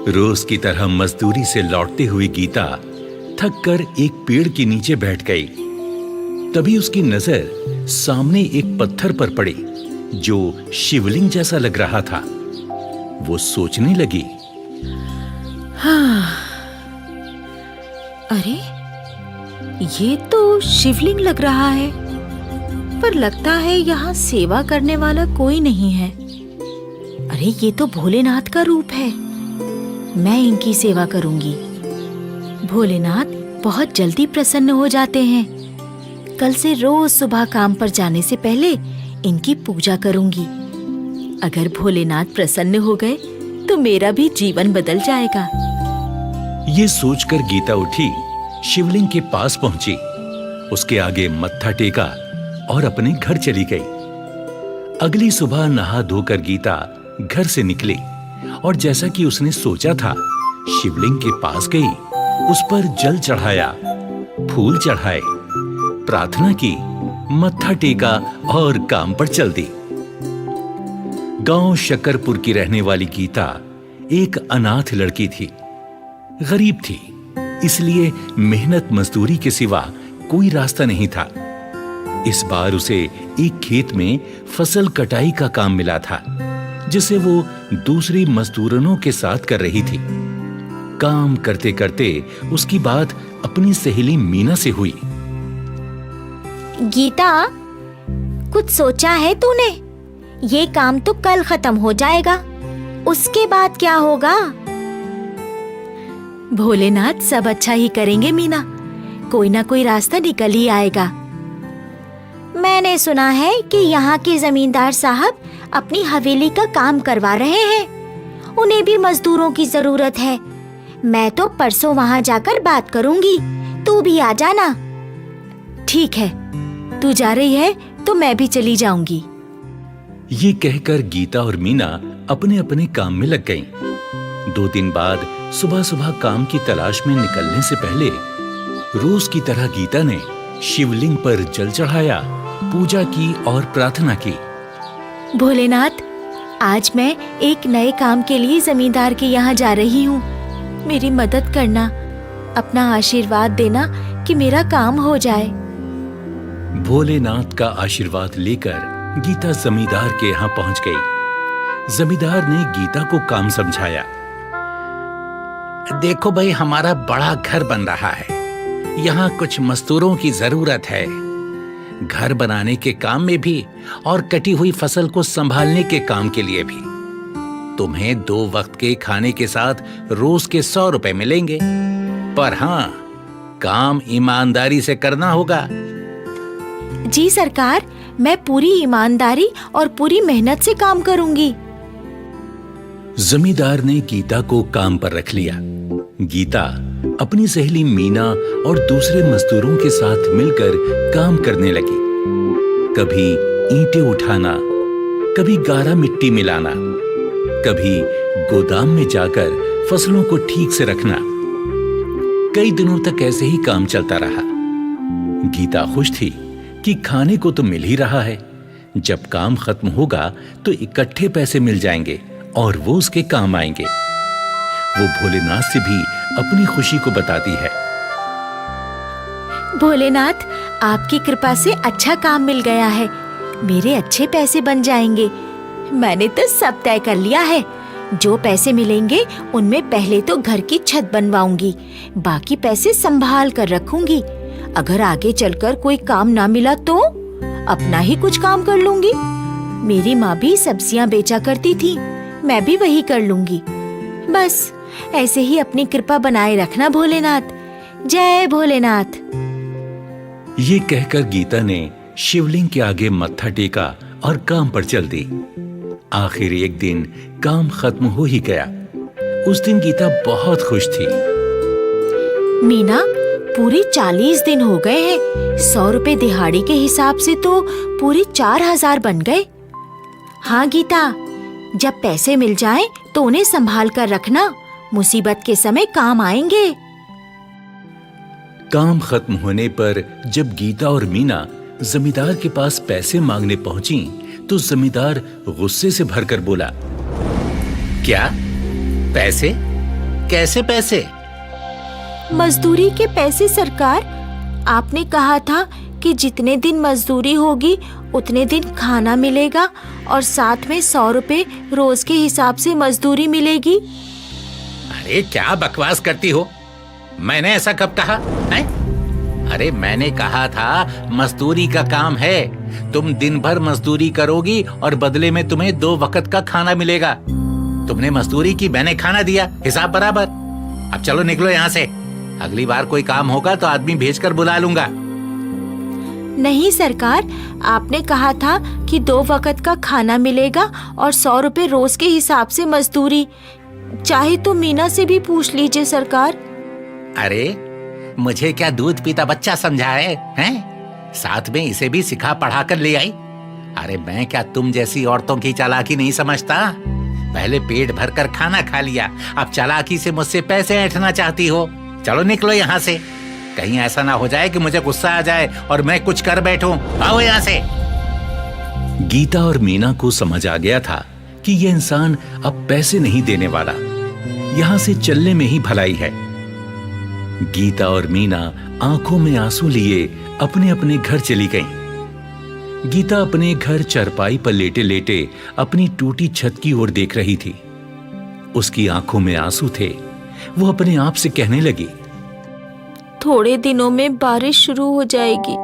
रोज की तरह मजदूरी से लौटते हुए गीता थक कर एक पेड़ के नीचे बैठ गई। तभी उसकी नजर सामने एक पत्थर पर पड़ी जो शिवलिंग जैसा लग रहा था। वो सोचने लगी, हाँ, अरे ये तो शिवलिंग लग रहा है, पर लगता है यहाँ सेवा करने वाला कोई नहीं है। अरे ये तो भोलेनाथ का रूप है, मैं इनकी सेवा करूंगी। भोलेनाथ बहुत जल्दी प्रसन्न हो जाते हैं। कल से रोज सुबह काम पर जाने से पहले इनकी पूजा करूंगी। अगर भोलेनाथ प्रसन्न हो गए तो मेरा भी जीवन बदल जाएगा। ये सोचकर गीता उठी, शिवलिंग के पास पहुंची, उसके आगे मत्था टेका और अपने घर चली गई। अगली सुबह नहा धोकर गीता घर से निकली और जैसा कि उसने सोचा था, शिवलिंग के पास गई, उस पर जल चढ़ाया, फूल चढ़ाए, प्रार्थना की, मत्था टेका और काम पर चल दी। गांव शकरपुर की रहने वाली गीता एक अनाथ लड़की थी। गरीब थी, इसलिए मेहनत मजदूरी के सिवा कोई रास्ता नहीं था। इस बार उसे एक खेत में फसल कटाई का काम मिला था, जिसे वो दूसरी मजदूरनों के साथ कर रही थी। काम करते करते उसकी बात अपनी सहेली मीना से हुई। गीता, कुछ सोचा है तूने? ये काम तो कल खत्म हो जाएगा, उसके बाद क्या होगा? भोलेनाथ सब अच्छा ही करेंगे मीना, कोई ना कोई रास्ता निकल ही आएगा। मैंने सुना है कि यहाँ के जमींदार साहब अपनी हवेली का काम करवा रहे हैं। उन्हें भी मजदूरों की जरूरत है। मैं तो परसों वहाँ जाकर बात करूंगी, तू भी आ जाना। ठीक है, तू जा रही है तो मैं भी चली जाऊंगी। ये कहकर गीता और मीना अपने अपने काम में लग गईं। 2 दिन बाद सुबह सुबह काम की तलाश में निकलने से पहले रोज की तरह गीता ने शिवलिंग पर जल चढ़ाया, पूजा की और प्रार्थना की। भोलेनाथ, आज मैं एक नए काम के लिए जमींदार के यहाँ जा रही हूँ। मेरी मदद करना, अपना आशीर्वाद देना कि मेरा काम हो जाए। भोलेनाथ का आशीर्वाद लेकर गीता जमींदार के यहाँ पहुंच गई। जमींदार ने गीता को काम समझाया। देखो भाई, हमारा बड़ा घर बन रहा है, यहाँ कुछ मजदूरों की जरूरत है, घर बनाने के काम में भी और कटी हुई फसल को संभालने के काम के लिए भी। तुम्हें 2 वक्त के खाने के साथ रोज के 100 रुपए मिलेंगे, पर हाँ, काम ईमानदारी से करना होगा। जी सरकार, मैं पूरी ईमानदारी और पूरी मेहनत से काम करूंगी। जमींदार ने गीता को काम पर रख लिया। गीता अपनी सहेली मीना और दूसरे मजदूरों के साथ मिलकर काम करने लगी। कभी ईंटें उठाना, कभी गारा मिट्टी मिलाना, कभी गोदाम में जाकर फसलों को ठीक से रखना। कई दिनों तक ऐसे ही काम चलता रहा। गीता खुश थी कि खाने को तो मिल ही रहा है, जब काम खत्म होगा तो इकट्ठे पैसे मिल जाएंगे और वो उसके काम आएंगे। वो भोलेनाथ से भी अपनी खुशी को बताती है। भोलेनाथ, आपकी कृपा से अच्छा काम मिल गया है, मेरे अच्छे पैसे बन जाएंगे। मैंने तो सब तय कर लिया है। जो पैसे मिलेंगे उनमें पहले तो घर की छत बनवाऊंगी, बाकी पैसे संभाल कर रखूंगी। अगर आगे चलकर कोई काम ना मिला तो अपना ही कुछ काम कर लूंगी। मेरी माँ भी सब्जियां बेचा करती थी, मैं भी वही कर लूंगी। बस ऐसे ही अपनी कृपा बनाए रखना भोलेनाथ। जय भोलेनाथ। ये कहकर गीता ने शिवलिंग के आगे मत्था टेका और काम पर चल दी। आखिर एक दिन काम खत्म हो ही गया। उस दिन गीता बहुत खुश थी। मीना, पूरे 40 दिन हो गए हैं। 100 रुपए दिहाड़ी के हिसाब से तो पूरे 4000 बन गए। हाँ गीता, जब पैसे मिल जाएं तो उन्हें संभाल कर रखना, मुसीबत के समय काम आएंगे। काम खत्म होने पर जब गीता और मीना जमींदार के पास पैसे मांगने पहुंची तो जमींदार गुस्से से भरकर बोला, क्या पैसे? कैसे पैसे? मजदूरी के पैसे सरकार। आपने कहा था कि जितने दिन मजदूरी होगी उतने दिन खाना मिलेगा और साथ में 100 रुपए रोज के हिसाब से मजदूरी मिलेगी। अरे क्या बकवास करती हो? मैंने ऐसा कब कहा है? अरे मैंने कहा था मजदूरी का काम है, तुम दिन भर मजदूरी करोगी और बदले में तुम्हें 2 वक्त का खाना मिलेगा। तुमने मजदूरी की, मैंने खाना दिया, हिसाब बराबर। अब चलो निकलो यहाँ से। अगली बार कोई काम होगा तो आदमी भेजकर बुला लूंगा। नहीं सरकार, आपने कहा था कि 2 वक्त का खाना मिलेगा और 100 रुपए रोज के हिसाब से मजदूरी। चाहे तो मीना से भी पूछ लीजिए सरकार। अरे मुझे क्या दूध पीता बच्चा समझा है? साथ में इसे भी सिखा पढ़ा कर ले आई। अरे मैं क्या तुम जैसी औरतों की चालाकी नहीं समझता? पहले पेट भर कर खाना खा लिया, अब चालाकी से मुझसे पैसे ऐंठना चाहती हो। चलो निकलो यहाँ से, कहीं ऐसा ना हो जाए कि मुझे गुस्सा आ जाए और मैं कुछ कर बैठूं। आओ यहाँ से। गीता और मीना को समझ आ गया था कि यह इंसान अब पैसे नहीं देने वाला, यहां से चलने में ही भलाई है। गीता और मीना आंखों में आंसू लिए अपने अपने घर चली गईं। गीता अपने घर चरपाई पर लेटे लेटे अपनी टूटी छत की ओर देख रही थी। उसकी आंखों में आंसू थे। वो अपने आप से कहने लगी, थोड़े दिनों में बारिश शुरू हो जाएगी।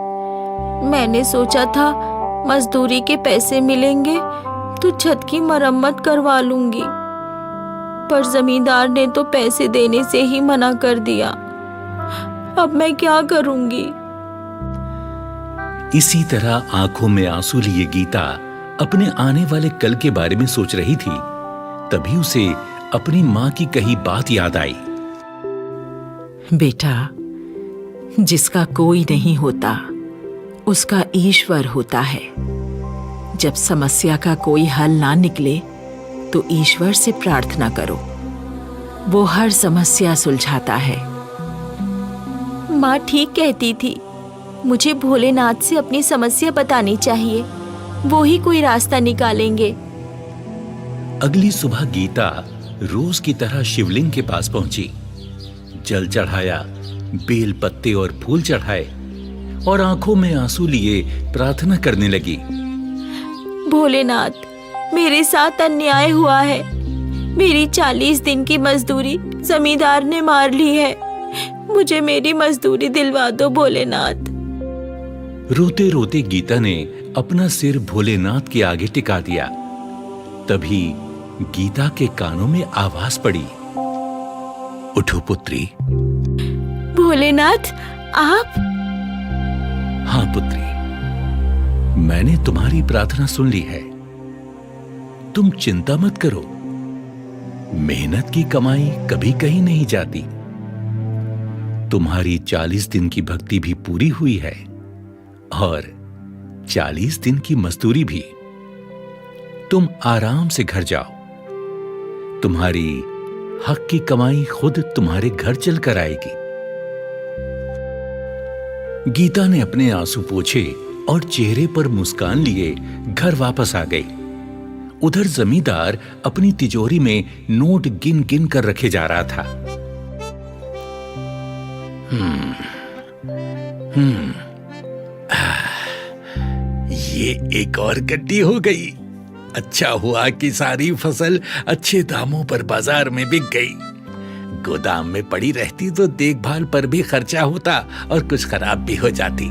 मैंने सोचा था मजदूरी के पैसे मिलेंगे तो छत की मरम्मत करवा लूंगी, पर जमींदार ने तो पैसे देने से ही मना कर दिया। अब मैं क्या करूंगी? इसी तरह आंखों में आंसू लिए गीता अपने आने वाले कल के बारे में सोच रही थी। तभी उसे अपनी मां की कही बात याद आई। बेटा, जिसका कोई नहीं होता उसका ईश्वर होता है। जब समस्या का कोई हल ना निकले तो ईश्वर से प्रार्थना करो, वो हर समस्या सुलझाता है। माँ ठीक कहती थी, मुझे भोलेनाथ से अपनी समस्या बतानी चाहिए, वो ही कोई रास्ता निकालेंगे। अगली सुबह गीता रोज की तरह शिवलिंग के पास पहुंची। जल चढ़ाया, बेल पत्ते और फूल चढ़ाए और आंखों में आंसू लिए प्रार्थना करने लगी। भोलेनाथ, मेरे साथ अन्याय हुआ है। मेरी 40 दिन की मजदूरी जमींदार ने मार ली है। मुझे मेरी मजदूरी दिलवा दो भोलेनाथ। रोते रोते गीता ने अपना सिर भोलेनाथ के आगे टिका दिया। तभी गीता के कानों में आवाज पड़ी, उठो पुत्री। भोलेनाथ, आप? हाँ पुत्री, मैंने तुम्हारी प्रार्थना सुन ली है। तुम चिंता मत करो, मेहनत की कमाई कभी कहीं नहीं जाती। तुम्हारी 40 दिन की भक्ति भी पूरी हुई है और 40 दिन की मजदूरी भी। तुम आराम से घर जाओ, तुम्हारी हक की कमाई खुद तुम्हारे घर चल कर आएगी। गीता ने अपने आंसू पोंछे और चेहरे पर मुस्कान लिए घर वापस आ गई। उधर जमींदार अपनी तिजोरी में नोट गिन गिन कर रखे जा रहा था। ये एक और गड्डी हो गई। अच्छा हुआ कि सारी फसल अच्छे दामों पर बाजार में बिक गई। गोदाम में पड़ी रहती तो देखभाल पर भी खर्चा होता और कुछ खराब भी हो जाती।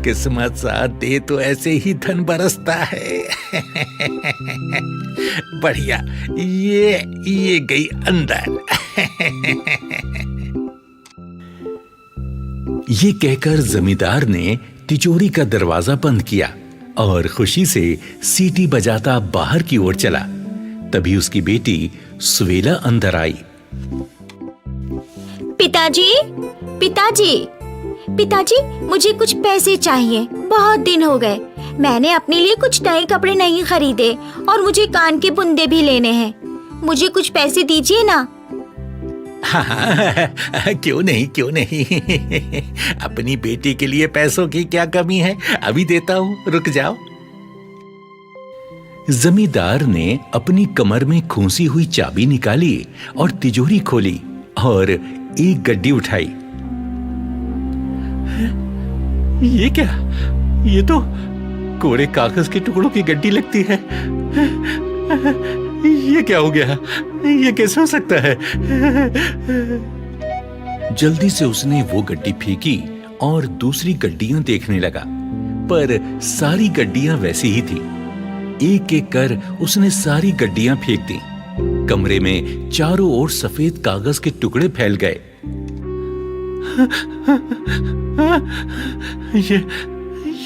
किस्मत साथ दे तो ऐसे ही धन बरसता है। बढ़िया, ये गई अंदर। ये कहकर जमींदार ने तिजोरी का दरवाजा बंद किया और खुशी से सीटी बजाता बाहर की ओर चला। तभी उसकी बेटी सुवेला अंदर आई। पिताजी, पिताजी, पिताजी, मुझे कुछ पैसे चाहिए। बहुत दिन हो गए, मैंने अपने लिए कुछ नए कपड़े नहीं खरीदे और मुझे कान के बुंदे भी लेने हैं। मुझे कुछ पैसे दीजिए ना। हाँ, क्यों नहीं, क्यों नहीं। अपनी बेटी के लिए पैसों की क्या कमी है, अभी देता हूँ, रुक जाओ। जमींदार ने अपनी कमर में खूंसी हुई चाबी निकाली और तिजोरी खोली और एक गड्डी उठाई। ये क्या? ये तो कोरे कागज के टुकड़ों की गड्डी लगती है। ये क्या हो गया? ये कैसे हो सकता है? जल्दी से उसने वो गड्डी फेंकी और दूसरी गड्डियां देखने लगा, पर सारी गड्डियां वैसी ही थी। एक एक कर उसने सारी गड्डियां फेंक दी। कमरे में चारों ओर सफेद कागज के टुकड़े फैल गए।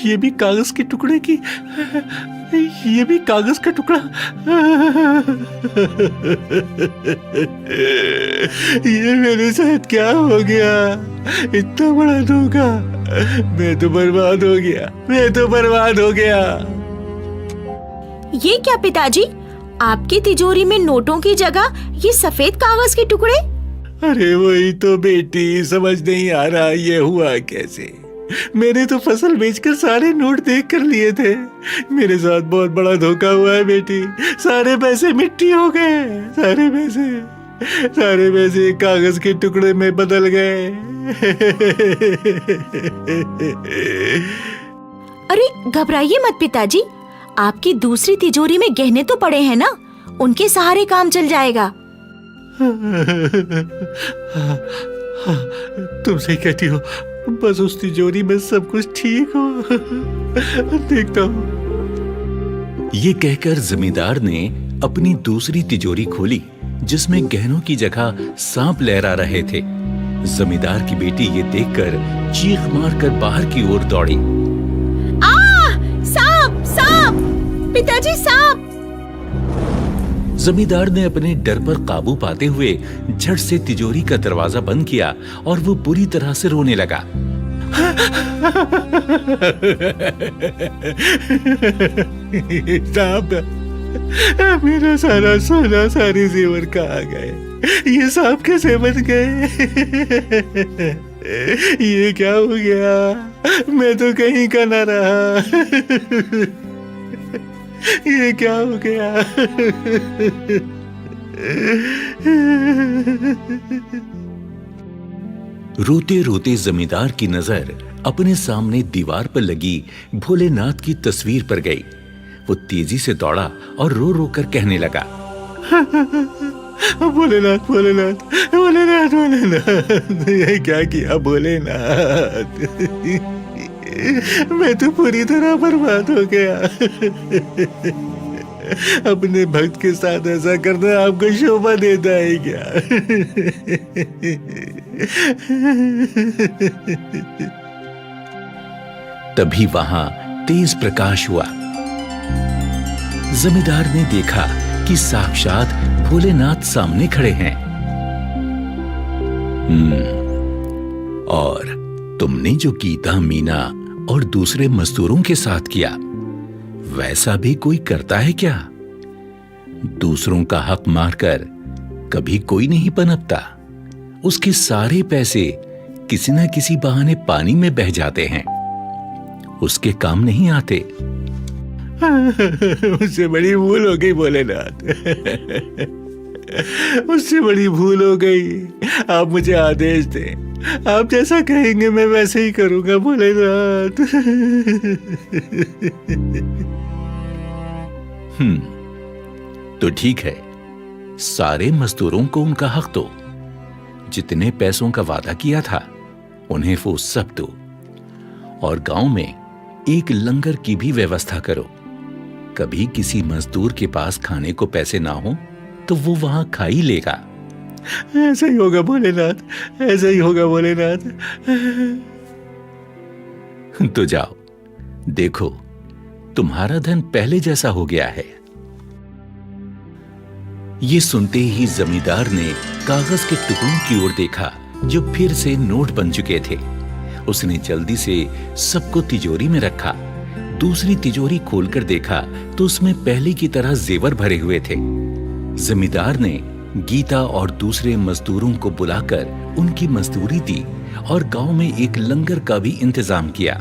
ये भी कागज के टुकड़े की, ये भी कागज का टुकड़ा। ये मेरे साथ क्या हो गया? इतना बड़ा धोखा! मैं तो बर्बाद हो गया, मैं तो बर्बाद हो गया। ये क्या पिताजी, आपकी तिजोरी में नोटों की जगह ये सफेद कागज के टुकड़े? अरे वही तो बेटी, समझ नहीं आ रहा ये हुआ कैसे। मैंने तो फसल बेचकर सारे नोट देख कर लिए थे। मेरे साथ बहुत बड़ा धोखा हुआ है बेटी। सारे पैसे मिट्टी हो गए, सारे पैसे कागज के टुकड़े में बदल गए। अरे घबराइए मत पिताजी, आपकी दूसरी तिजोरी में गहने तो पड़े हैं ना, उनके सहारे काम चल जाएगा। तुम सही कहती हो, बस उस तिजोरी में सब कुछ ठीक हो। देखता हूँ। ये कहकर जमींदार ने अपनी दूसरी तिजोरी खोली, जिसमें गहनों की जगह सांप लहरा रहे थे। जमींदार की बेटी ये देखकर चीख मारकर बाहर की ओर दौड़ी। सांप, सांप! पिताजी, सांप! जमींदार ने अपने डर पर काबू पाते हुए झट से तिजोरी का दरवाजा बंद किया और वो बुरी तरह से रोने लगा। सांप! मेरा सारा सोना, सारे जेवर कहाँ गए? ये सांप कैसे बन गए? ये क्या हो गया? मैं तो कहीं का ना रहा। ये क्या हो गया? रोते रोते जमींदार की नजर अपने सामने दीवार पर लगी भोलेनाथ की तस्वीर पर गई। वो तेजी से दौड़ा और रो रो कर कहने लगा, भोलेनाथ, भोलेनाथ, भोलेनाथ, भोलेनाथ, ये क्या किया भोलेनाथ? मैं तो पूरी तरह बर्बाद हो गया। अपने भक्त के साथ ऐसा करना आपको शोभा देता है क्या? तभी वहां तेज प्रकाश हुआ। जमींदार ने देखा कि साक्षात भोलेनाथ सामने खड़े हैं। और तुमने जो गीता, मीना और दूसरे मजदूरों के साथ किया, वैसा भी कोई करता है क्या? दूसरों का हक मारकर कभी कोई नहीं पनपता। उसके सारे पैसे किसी न किसी बहाने पानी में बह जाते हैं, उसके काम नहीं आते। मुझसे बड़ी भूल हो गई भोलेनाथ। मुझसे बड़ी भूल हो गई। आप मुझे आदेश दें, आप जैसा कहेंगे मैं वैसे ही करूंगा भोलेनाथ। तो ठीक है, सारे मजदूरों को उनका हक दो। जितने पैसों का वादा किया था उन्हें वो सब दो, और गांव में एक लंगर की भी व्यवस्था करो। कभी किसी मजदूर के पास खाने को पैसे ना हो तो वो वहां खा ही लेगा। ऐसा ही होगा भोलेनाथ, ऐसा ही होगा भोलेनाथ। तो जाओ, देखो तुम्हारा धन पहले जैसा हो गया है। ये सुनते ही जमींदार ने कागज के टुकड़ों की ओर देखा जो फिर से नोट बन चुके थे। उसने जल्दी से सबको तिजोरी में रखा। दूसरी तिजोरी खोलकर देखा तो उसमें पहले की तरह जेवर भरे हुए थे। जमींदार ने गीता और दूसरे मजदूरों को बुलाकर उनकी मजदूरी दी और गांव में एक लंगर का भी इंतजाम किया।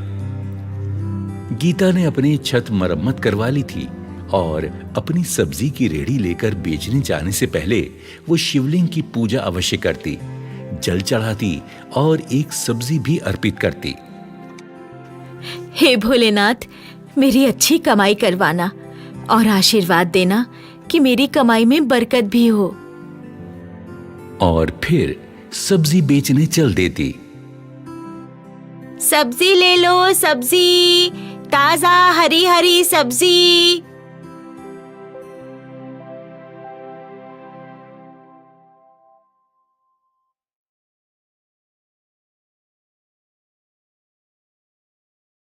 गीता ने अपनी छत मरम्मत करवा ली थी और अपनी सब्जी की रेहड़ी लेकर बेचने जाने से पहले वो शिवलिंग की पूजा अवश्य करती, जल चढ़ाती और एक सब्जी भी अर्पित करती। हे भोलेनाथ, मेरी अच्छी कमाई करवाना और आशीर्वाद देना कि मेरी कमाई में बरकत भी हो। और फिर सब्जी बेचने चल देती। सब्जी ले लो, सब्जी, ताजा हरी हरी सब्जी।